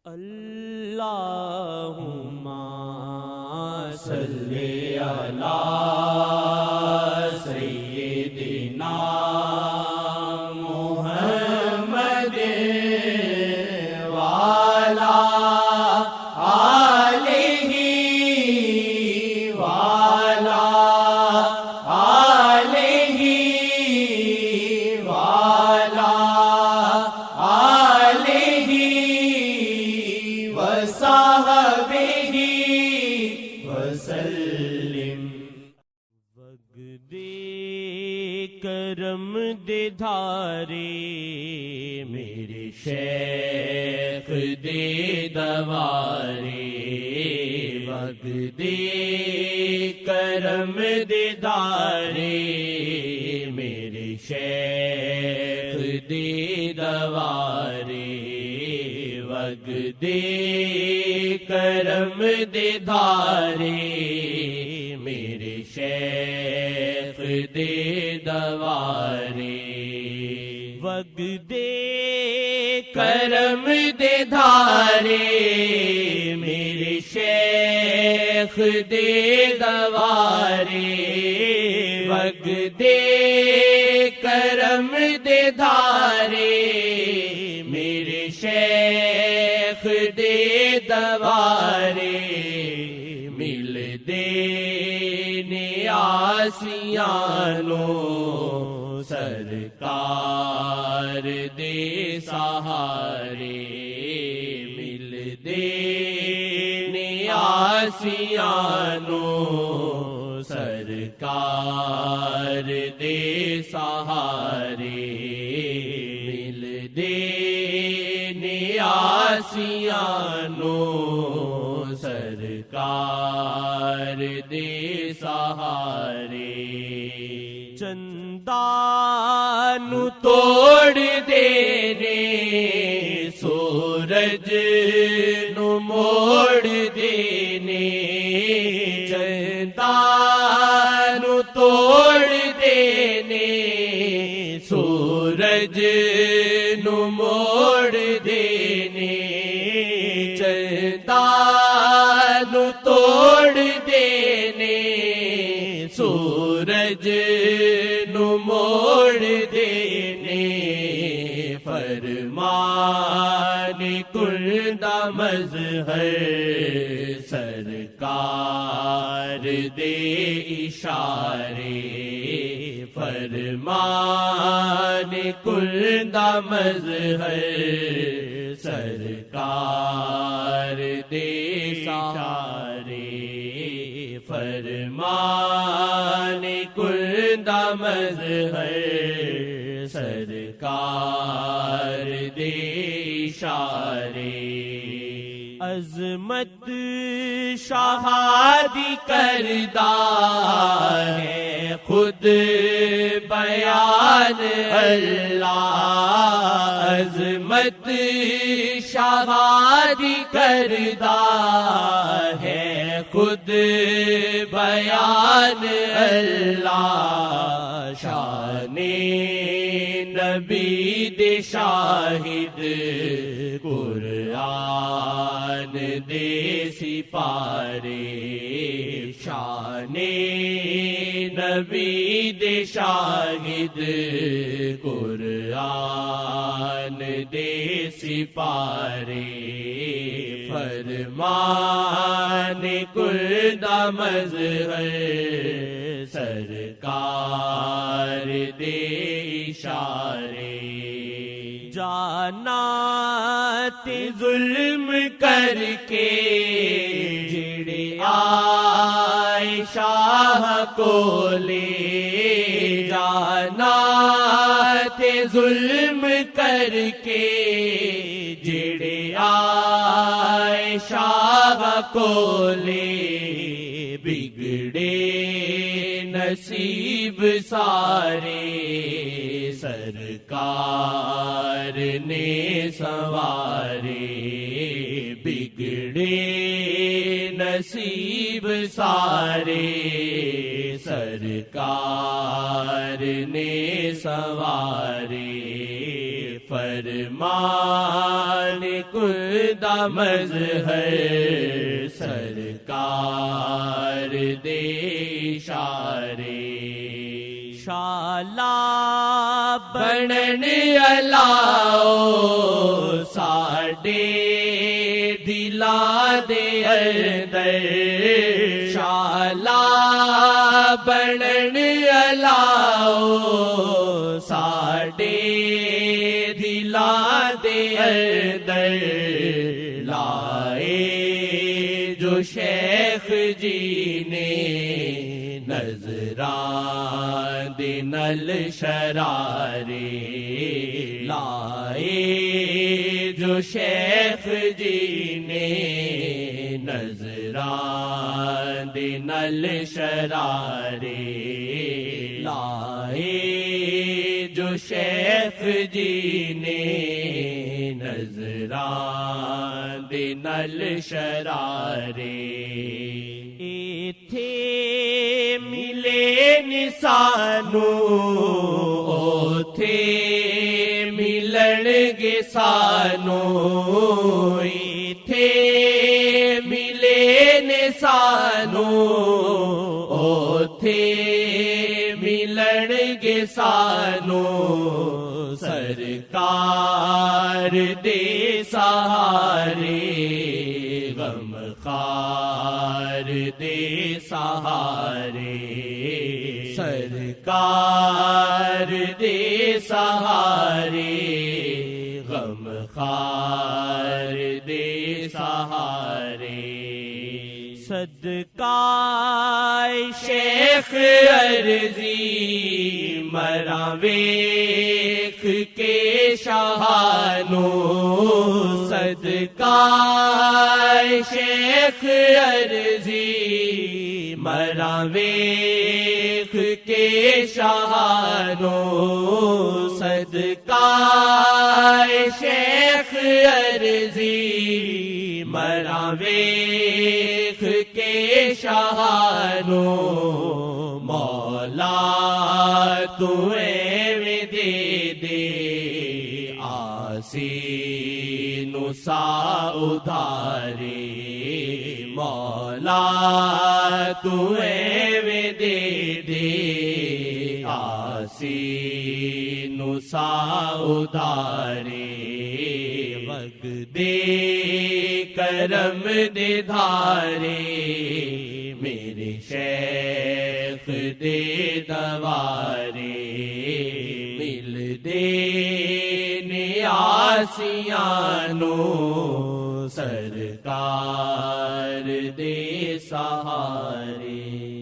اللہم صلی علی سیدنا محمد وعلی آلہ وعلی آلہ وعلی آلہ وصحبہ وسلم۔ وگدے کرم دے دھارے میرے شیخ دے دوارے، وگدے کرم دے دھارے میرے شیخ دے دوارے، وگدے کرم دے دھارے میرے شیخ دے دوارے، وگدے کرم دے دھارے میرے شیخ دے دوارے، وگدے کرم دے دھارے میرے شیخ دے دوارے، مل دے نیاسیانو سرکار دے سہارے، مل دے نیاسیانو سرکار دے سہارے، مل دے نیاسیانو سرکار دے سہارے، چندانو توڑ دینے سورج نو موڑ دینے، چندانو توڑ دینے سورج نو موڑ دینے، چندانو توڑ دینے سورج نو موڑ دینے، فرمان کندہ مظہر سرکار دے اشارے، فرمان کندہ مظہر سرکار دے اشارے، فرمان کندہ مظہر سرکار دے اشارے، عظمت شہادی کردہ ہے خود بیان اللہ، عظمت شہادی کردہ ہے خود بیان اللہ، شان نبی دے شاہد قرآن دے سپارے، شان نبی دے شاہد قرآن دے سپارے، فرمان کندہ مظہر سرکار دے اشارے، جانا تے ظلم کر کے جڑے آئے شاہ کو لے، جانا تے ظلم کر کے جڑے آئے شاہ کو لے، بگڑے نصیب سارے سرکار نے سنوارے، بگڑے نصیب سارے سرکار نے سنوارے، فرمان خدا مظہر سرکار دے اشارے شالا بنن الاؤ ساڈے دلاں دے اندر شالا بنن الاؤ ساڈے دلاں دے اندر لائے جو شیخ جی نے نظراں دے نل شرارے لائے جو شیخ جی نے نظراں دے نل شرارے لائے جو شیخ جی نے نظراں دے نل شرارے ایتھے ملے نسانو اوتھے ملن گے سانو ایتھے ملے نسانو اوتھے ملن گے سانو سرکار دے سہارے غم خار دے سہارے سرکار دے سہارے غم خار دے سہارے صدقہ شیخ عرضی مراں ویکھ کے شاہانو صدقہ شیخ عرضی مراں ویکھ کے شاہانو صدقہ شیخ عرضی مراں ویکھ کے شاہانو مولا تو ایویں دے دے آسی نو سا ادھارے مولا تو ایویں دے دے آسی نو سا ادھارے وگ دے کرم دے دھارے میرے شیخ دے دوارے مل دے نیاسیانو سرکار دے سہارے